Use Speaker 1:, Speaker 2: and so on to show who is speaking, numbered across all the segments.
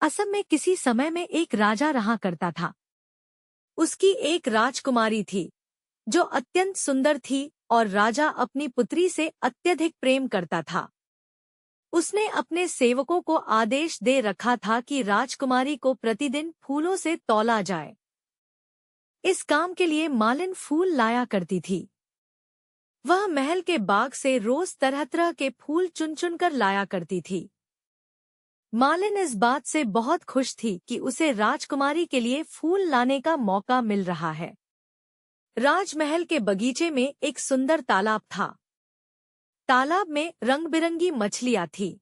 Speaker 1: असम में किसी समय में एक राजा रहा करता था। उसकी एक राजकुमारी थी जो अत्यंत सुंदर थी और राजा अपनी पुत्री से अत्यधिक प्रेम करता था। उसने अपने सेवकों को आदेश दे रखा था कि राजकुमारी को प्रतिदिन फूलों से तौला जाए। इस काम के लिए मालिन फूल लाया करती थी। वह महल के बाग से रोज तरह तरह के फूल चुन चुन कर लाया करती थी। मालिन इस बात से बहुत खुश थी कि उसे राजकुमारी के लिए फूल लाने का मौका मिल रहा है। राजमहल के बगीचे में एक सुंदर तालाब था। तालाब में रंग बिरंगी मछलियां थीं।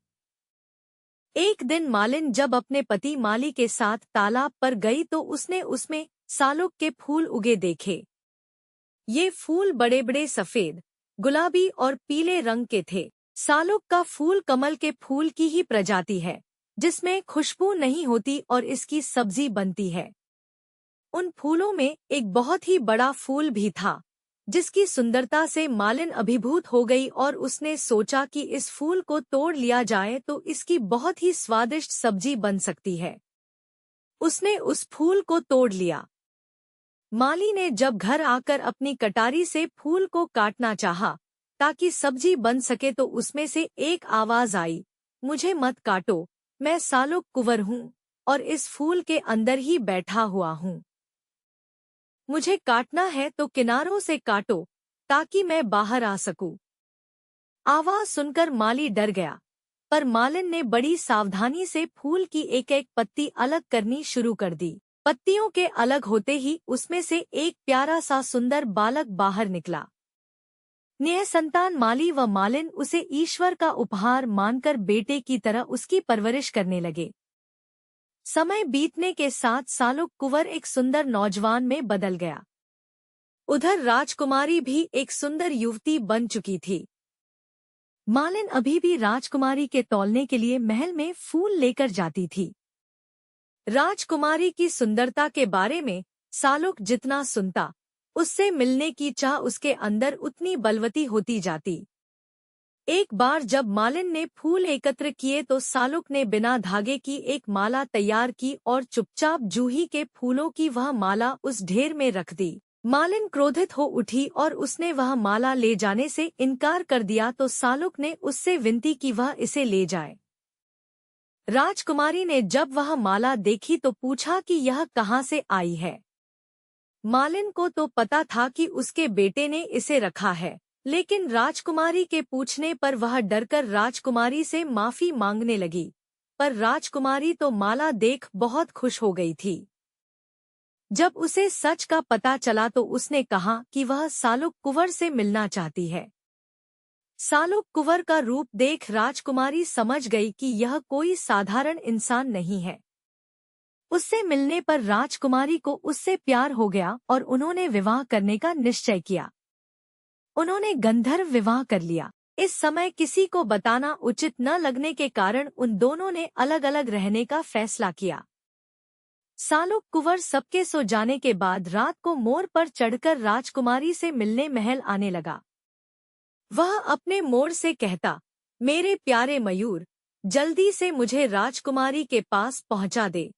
Speaker 1: एक दिन मालिन जब अपने पति माली के साथ तालाब पर गई तो उसने उसमें सालुक के फूल उगे देखे। ये फूल बड़े बड़े सफेद, गुलाबी और पीले रंग के थे। सालुक का फूल कमल के फूल की ही प्रजाति है, जिसमें खुशबू नहीं होती और इसकी सब्जी बनती है। उन फूलों में एक बहुत ही बड़ा फूल भी था, जिसकी सुंदरता से मालिन अभिभूत हो गई और उसने सोचा कि इस फूल को तोड़ लिया जाए तो इसकी बहुत ही स्वादिष्ट सब्जी बन सकती है। उसने उस फूल को तोड़ लिया। माली ने जब घर आकर अपनी कटारी से फूल को काटना चाहा ताकि सब्जी बन सके तो उसमें से एक आवाज आई, मुझे मत काटो, मैं सालुक कुंवर हूँ और इस फूल के अंदर ही बैठा हुआ हूँ। मुझे काटना है तो किनारों से काटो ताकि मैं बाहर आ सकूं। आवाज सुनकर माली डर गया, पर मालिन ने बड़ी सावधानी से फूल की एक एक पत्ती अलग करनी शुरू कर दी। पत्तियों के अलग होते ही उसमें से एक प्यारा सा सुंदर बालक बाहर निकला। निःसंतान माली व मालिन उसे ईश्वर का उपहार मानकर बेटे की तरह उसकी परवरिश करने लगे। समय बीतने के साथ सालुक कुंवर एक सुंदर नौजवान में बदल गया। उधर राजकुमारी भी एक सुंदर युवती बन चुकी थी। मालिन अभी भी राजकुमारी के तौलने के लिए महल में फूल लेकर जाती थी। राजकुमारी की सुंदरता के बारे में सालुक जितना सुनता, उससे मिलने की चाह उसके अंदर उतनी बलवती होती जाती। एक बार जब मालिन ने फूल एकत्र किए तो सालुक ने बिना धागे की एक माला तैयार की और चुपचाप जूही के फूलों की वह माला उस ढेर में रख दी। मालिन क्रोधित हो उठी और उसने वह माला ले जाने से इनकार कर दिया तो सालुक ने उससे विनती की वह इसे ले जाए। राजकुमारी ने जब वह माला देखी तो पूछा कि यह कहाँ से आई है। मालिन को तो पता था कि उसके बेटे ने इसे रखा है, लेकिन राजकुमारी के पूछने पर वह डरकर राजकुमारी से माफी मांगने लगी, पर राजकुमारी तो माला देख बहुत खुश हो गई थी। जब उसे सच का पता चला तो उसने कहा कि वह सालुक कुंवर से मिलना चाहती है। सालुक कुंवर का रूप देख राजकुमारी समझ गई कि यह कोई साधारण इंसान नहीं है। उससे मिलने पर राजकुमारी को उससे प्यार हो गया और उन्होंने विवाह करने का निश्चय किया। उन्होंने गंधर्व विवाह कर लिया। इस समय किसी को बताना उचित न लगने के कारण उन दोनों ने अलग अलग रहने का फैसला किया। सालुक कुंवर सबके सो जाने के बाद रात को मोर पर चढ़कर राजकुमारी से मिलने महल आने लगा। वह अपने मोर से कहता, मेरे प्यारे मयूर, जल्दी से मुझे राजकुमारी के पास पहुंचा दे।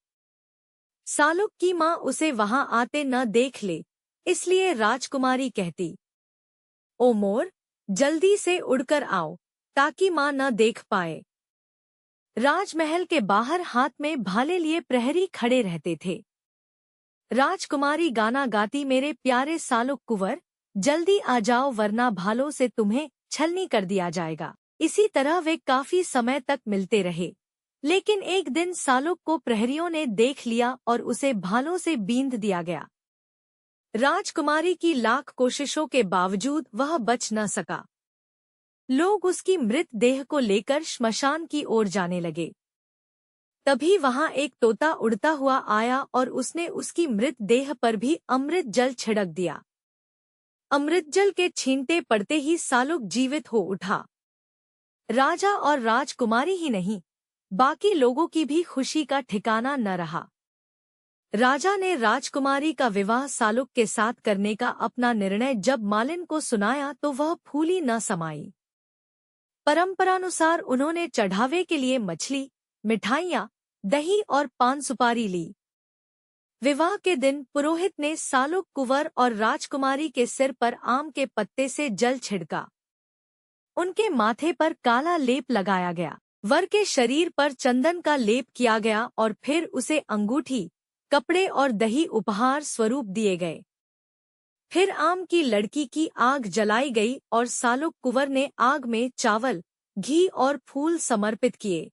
Speaker 1: सालुक की माँ उसे वहां आते न देख ले, इसलिए राजकुमारी कहती, ओ मोर, जल्दी से उड़कर आओ ताकि माँ न देख पाए। राजमहल के बाहर हाथ में भाले लिए प्रहरी खड़े रहते थे। राजकुमारी गाना गाती, मेरे प्यारे सालुक कुंवर, जल्दी आ जाओ वरना भालों से तुम्हें छलनी कर दिया जाएगा। इसी तरह वे काफी समय तक मिलते रहे, लेकिन एक दिन सालुक को प्रहरियों ने देख लिया और उसे भालों से बींध दिया गया। राजकुमारी की लाख कोशिशों के बावजूद वह बच न सका। लोग उसकी मृत देह को लेकर श्मशान की ओर जाने लगे। तभी वहां एक तोता उड़ता हुआ आया और उसने उसकी मृत देह पर भी अमृत जल छिड़क दिया। अमृत जल के छींटे पड़ते ही सालुक जीवित हो उठा। राजा और राजकुमारी ही नहीं, बाकी लोगों की भी खुशी का ठिकाना न रहा। राजा ने राजकुमारी का विवाह सालुक के साथ करने का अपना निर्णय जब मालिन को सुनाया तो वह फूली न समाई। परंपरानुसार उन्होंने चढ़ावे के लिए मछली, मिठाइयाँ, दही और पान सुपारी ली। विवाह के दिन पुरोहित ने सालुक कुंवर और राजकुमारी के सिर पर आम के पत्ते से जल छिड़का। उनके माथे पर काला लेप लगाया गया। वर के शरीर पर चंदन का लेप किया गया और फिर उसे अंगूठी, कपड़े और दही उपहार स्वरूप दिए गए। फिर आम की लड़की की आग जलाई गई और सालुक कुंवर ने आग में चावल, घी और फूल समर्पित किए।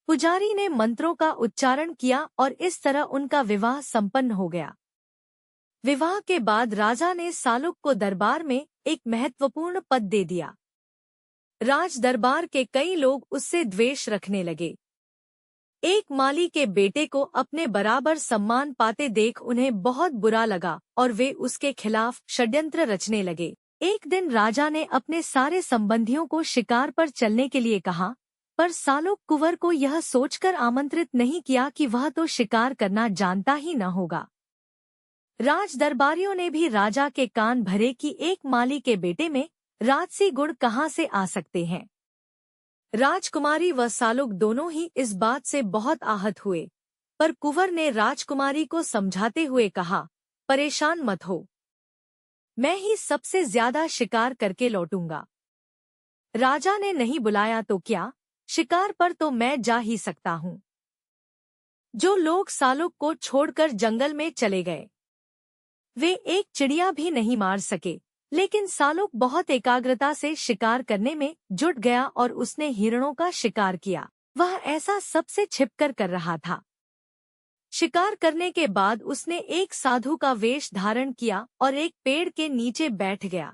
Speaker 1: पुजारी ने मंत्रों का उच्चारण किया और इस तरह उनका विवाह संपन्न हो गया। विवाह के बाद राजा ने सालुक को दरबार में एक महत्वपूर्ण पद दे दिया। राज दरबार के कई लोग उससे द्वेष रखने लगे। एक माली के बेटे को अपने बराबर सम्मान पाते देख उन्हें बहुत बुरा लगा और वे उसके खिलाफ षड्यंत्र रचने लगे। एक दिन राजा ने अपने सारे संबंधियों को शिकार पर चलने के लिए कहा, पर सालुक कुंवर को यह सोचकर आमंत्रित नहीं किया कि वह तो शिकार करना जानता ही न होगा। राज दरबारियों ने भी राजा के कान भरे कि एक माली के बेटे में राजसी गुण कहाँ से आ सकते हैं। राजकुमारी व सालुक दोनों ही इस बात से बहुत आहत हुए, पर कुंवर ने राजकुमारी को समझाते हुए कहा, परेशान मत हो, मैं ही सबसे ज्यादा शिकार करके लौटूंगा। राजा ने नहीं बुलाया तो क्या, शिकार पर तो मैं जा ही सकता हूँ। जो लोग सालुक को छोड़कर जंगल में चले गए, वे एक चिड़िया भी नहीं मार सके, लेकिन सालुक बहुत एकाग्रता से शिकार करने में जुट गया और उसने हिरणों का शिकार किया। वह ऐसा सबसे छिपकर कर रहा था। शिकार करने के बाद उसने एक साधु का वेश धारण किया और एक पेड़ के नीचे बैठ गया।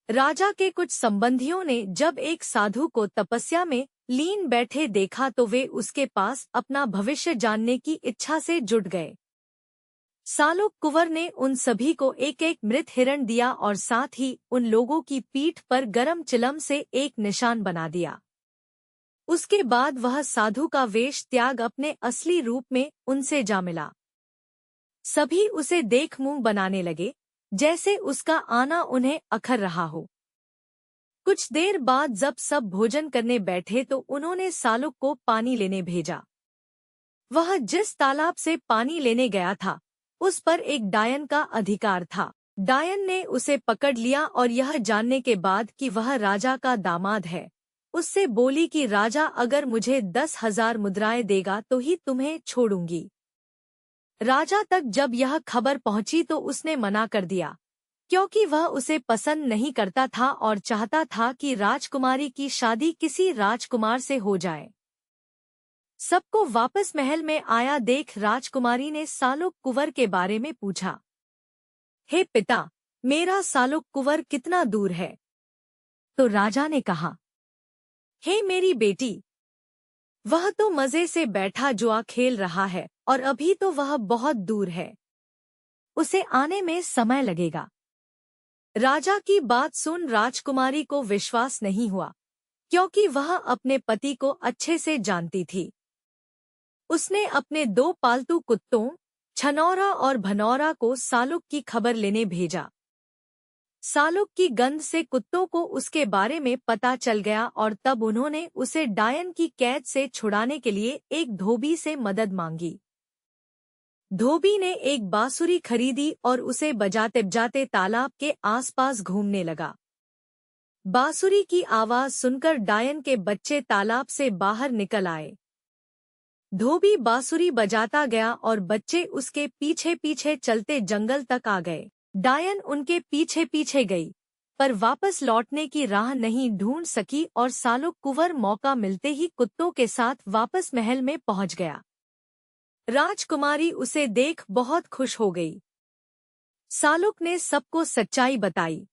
Speaker 1: राजा के कुछ संबंधियों ने जब एक साधु को तपस्या में लीन बैठे देखा तो वे उसके पास अपना भविष्य जानने की इच्छा से जुट गए। सालुक कुंवर ने उन सभी को एक एक मृत हिरण दिया और साथ ही उन लोगों की पीठ पर गरम चिलम से एक निशान बना दिया। उसके बाद वह साधु का वेश त्याग अपने असली रूप में उनसे जा मिला। सभी उसे देख मुंह बनाने लगे, जैसे उसका आना उन्हें अखर रहा हो। कुछ देर बाद जब सब भोजन करने बैठे तो उन्होंने सालुक को पानी लेने भेजा। वह जिस तालाब से पानी लेने गया था, उस पर एक डायन का अधिकार था। डायन ने उसे पकड़ लिया और यह जानने के बाद कि वह राजा का दामाद है, उससे बोली कि राजा अगर मुझे 10,000 मुद्राएं देगा तो ही तुम्हें छोड़ूंगी। राजा तक जब यह खबर पहुंची तो उसने मना कर दिया, क्योंकि वह उसे पसंद नहीं करता था और चाहता था कि राजकुमारी की शादी किसी राजकुमार से हो जाए। सबको वापस महल में आया देख राजकुमारी ने सालुक कुंवर के बारे में पूछा, हे पिता, मेरा सालुक कुंवर कितना दूर है? तो राजा ने कहा, हे मेरी बेटी, वह तो मजे से बैठा जुआ खेल रहा है और अभी तो वह बहुत दूर है, उसे आने में समय लगेगा। राजा की बात सुन राजकुमारी को विश्वास नहीं हुआ, क्योंकि वह अपने पति को अच्छे से जानती थी। उसने अपने 2 पालतू कुत्तों छनौरा और भनौरा को सालुक की खबर लेने भेजा। सालुक की गंध से कुत्तों को उसके बारे में पता चल गया और तब उन्होंने उसे डायन की कैद से छुड़ाने के लिए एक धोबी से मदद मांगी। धोबी ने एक बांसुरी खरीदी और उसे बजाते बजाते तालाब के आसपास घूमने लगा। बांसुरी की आवाज सुनकर डायन के बच्चे तालाब से बाहर निकल आए। धोबी बांसुरी बजाता गया और बच्चे उसके पीछे पीछे चलते जंगल तक आ गए। डायन उनके पीछे पीछे गई, पर वापस लौटने की राह नहीं ढूंढ सकी और सालुक कुंवर मौका मिलते ही कुत्तों के साथ वापस महल में पहुंच गया। राजकुमारी उसे देख बहुत खुश हो गई। सालुक ने सबको सच्चाई बताई।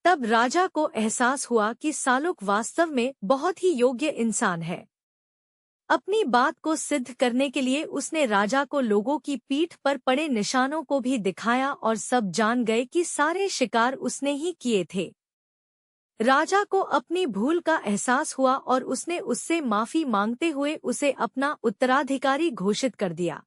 Speaker 1: तब राजा को एहसास हुआ कि सालुक वास्तव में बहुत ही योग्य इंसान है। अपनी बात को सिद्ध करने के लिए उसने राजा को लोगों की पीठ पर पड़े निशानों को भी दिखाया और सब जान गए कि सारे शिकार उसने ही किए थे। राजा को अपनी भूल का एहसास हुआ और उसने उससे माफी मांगते हुए उसे अपना उत्तराधिकारी घोषित कर दिया।